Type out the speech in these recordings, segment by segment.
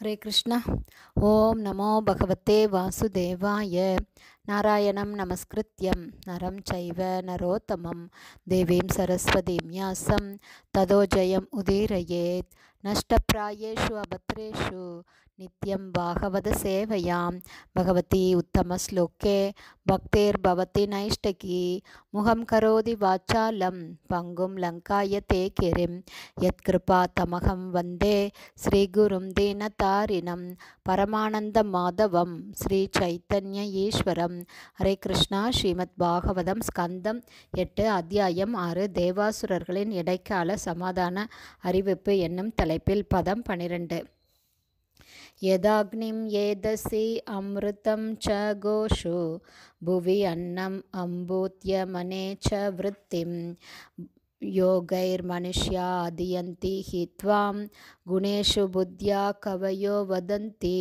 ஹரே கிருஷ்ணா. ஓம் நமோ பகவதே வாசுதேவாய. நாராயணம் நமஸ்கிருத்யம் நரம் சைவ நரோத்தமம் தேவீம் சரஸ்வதீம் யாசம் ததோ ஜெயம் உதீரயேத். நஷ்டப்ராயேஷு அபத்ரேஷு நித்யம் பாகவத சேவையாம் பகவதி உத்தமஸ்லோகே பக்தேர்பவதி நைஷ்டகி. முகம் கரோதி வாச்சாலம் பங்கும் லங்காய தே கிரிம் யத்கிருபா தமகம் வந்தே ஸ்ரீகுரும் தீனதாரிணம் பரமானந்த மாதவம் ஸ்ரீ சைத்தன்ய ஈஸ்வரம். ஹரே கிருஷ்ணா. ஸ்ரீமத் பாகவதம் ஸ்கந்தம் 8 அத்தியாயம் 6 தேவாசுரர்களின் இடைக்கால சமாதான அறிவிப்பு என்னும் தலைப்பில் பதம் 12. யதாக்னிம் ஏதசி அம்ருதம் ச கோஷு புவி அன்னம் அம்பூத்யமனே ச விருத்திம் யோகைர் மனுஷ்யா அதியந்தி ஹி த்வாம் குணேஷு புத்யா கவயோ வதந்தி.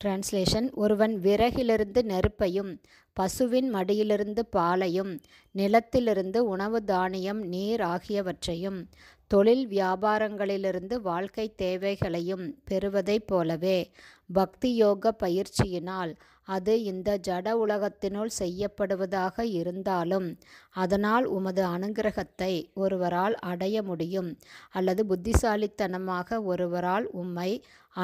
டிரான்ஸ்லேஷன். ஒருவன் விறகிலிருந்து நெருப்பையும் பசுவின் மடியிலிருந்து பாலையும் நிலத்திலிருந்து உணவு தானியம் நீர் ஆகியவற்றையும் தொழில் வியாபாரங்களிலிருந்து வாழ்க்கை தேவைகளையும் பெறுவதைப் போலவே பக்தி யோக பயிற்சியினால் அது இந்த ஜட உலகத்தினுள் செய்யப்படுவதாக இருந்தாலும் அதனால் உமது அனுக்கிரகத்தை ஒருவரால் அடைய முடியும் அல்லது புத்திசாலித்தனமாக ஒருவரால் உம்மை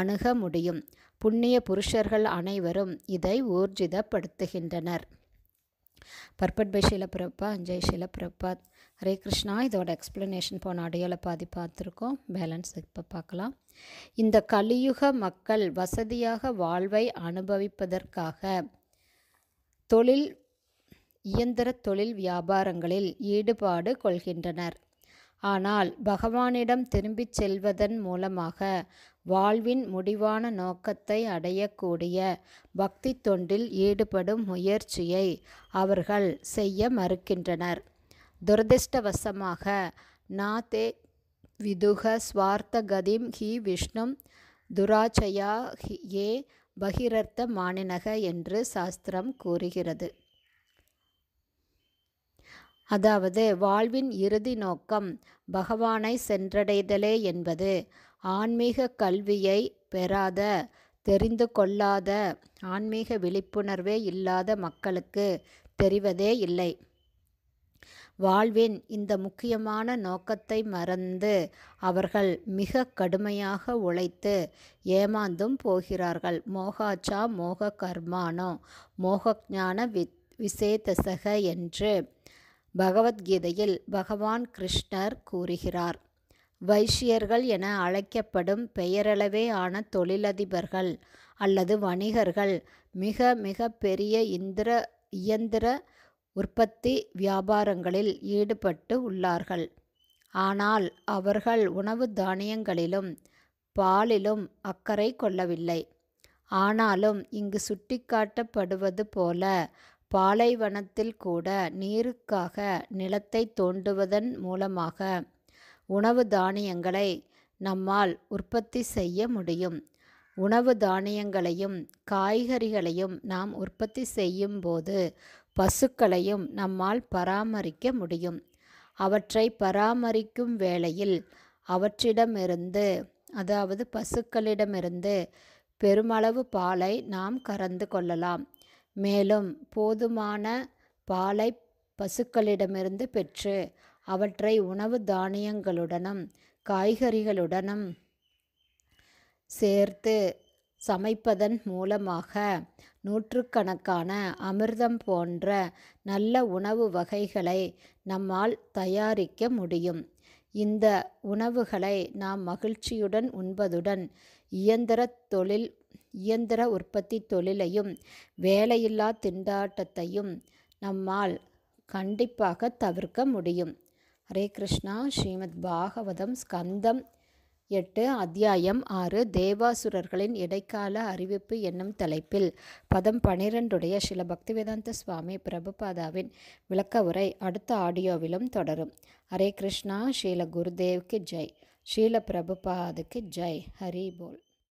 அணுக முடியும். புண்ணிய புருஷர்கள் அனைவரும் இதை ஊர்ஜிதப்படுத்துகின்றனர். Purport by Srila Prabhupad. ஜெய் ஷீல பிரபாத். ஹரே கிருஷ்ணா. இதோட எக்ஸ்பிளனேஷன் போன ஆடியோவில் பாதி பார்த்துருக்கோம். பேலன்ஸ் இப்போ பார்க்கலாம். இந்த கலியுக மக்கள் வசதியாக வாழ்வை அனுபவிப்பதற்காக இயந்திர தொழில் வியாபாரங்களில் ஈடுபாடு கொள்கின்றனர். ஆனால் பகவானிடம் திரும்பிச் செல்வதன் மூலமாக வாழ்வின் முடிவான நோக்கத்தை அடையக்கூடிய பக்தி தொண்டில் ஈடுபடும் முயற்சியை அவர்கள் செய்ய மறுக்கின்றனர். துரதிர்ஷ்டவசமாக நாதே விதுக ஸ்வார்த்த கதிம் ஹி விஷ்ணும் துராச்சயா ஏ பகிரர்த்த மானினக என்று சாஸ்திரம் கூறுகிறது. அதாவது வாழ்வின் இறுதி நோக்கம் பகவானை சென்றடைதலே என்பது ஆன்மீக கல்வியை பெறாத தெரிந்து கொள்ளாத ஆன்மீக விழிப்புணர்வே இல்லாத மக்களுக்கு தெரிவதே இல்லை. வாழ்வின் இந்த முக்கியமான நோக்கத்தை மறந்து அவர்கள் மிக கடுமையாக உழைத்து ஏமாந்தும் போகிறார்கள். மோகாச்சா மோக கர்மானோ மோகஞான விசேதசக என்று பகவத்கீதையில் பகவான் கிருஷ்ணர் கூறுகிறார். வைஷ்யர்கள் என அழைக்கப்படும் பெயரளவே ஆன தொழிலதிபர்கள் அல்லது வணிகர்கள் மிக மிக பெரிய இயந்திர உற்பத்தி வியாபாரங்களில் ஈடுபட்டு உள்ளார்கள். ஆனால் அவர்கள் உணவு தானியங்களிலும் பாலிலும் அக்கறை கொள்ளவில்லை. ஆனாலும் இங்கு சுட்டிக்காட்டப்படுவது போல பாலைவனத்தில் கூட நீருக்காக நிலத்தை தோண்டுவதன் மூலமாக உணவு தானியங்களை நம்மால் உற்பத்தி செய்ய முடியும். உணவு தானியங்களையும் காய்கறிகளையும் நாம் உற்பத்தி செய்யும் போது பசுக்களையும் நம்மால் பராமரிக்க முடியும். அவற்றை பராமரிக்கும் வேளையில் அவற்றிடமிருந்து அதாவது பசுக்களிடமிருந்து பெருமளவு பாலை நாம் கறந்து கொள்ளலாம். மேலும் போதுமான பாலை பசுக்களிடமிருந்து பெற்று அவற்றை உணவு தானியங்களுடனும் காய்கறிகளுடனும் சேர்த்து சமைப்பதன் மூலமாக நூற்றுக்கணக்கான அமிர்தம் போன்ற நல்ல உணவு வகைகளை நம்மால் தயாரிக்க முடியும். இந்த உணவுகளை நாம் மகிழ்ச்சியுடன் உண்பதுடன் இயந்திர உற்பத்தி தொழிலையும் வேலையில்லா திண்டாட்டத்தையும் நம்மால் கண்டிப்பாக தவிர்க்க முடியும். ஹரே கிருஷ்ணா. ஸ்ரீமத் பாகவதம் ஸ்கந்தம் 8 அத்தியாயம் 6 தேவாசுரர்களின் இடைக்கால அறிவிப்பு என்னும் தலைப்பில் பதம் 12 ஸ்ரீல பக்திவேதாந்த சுவாமி பிரபுபாதாவின் விளக்க உரை அடுத்த ஆடியோவிலும் தொடரும். ஹரே கிருஷ்ணா. ஸ்ரீல குருதேவ்க்கு ஜெய். ஸ்ரீல பிரபுபாதுக்கு ஜெய். ஹரி போல்.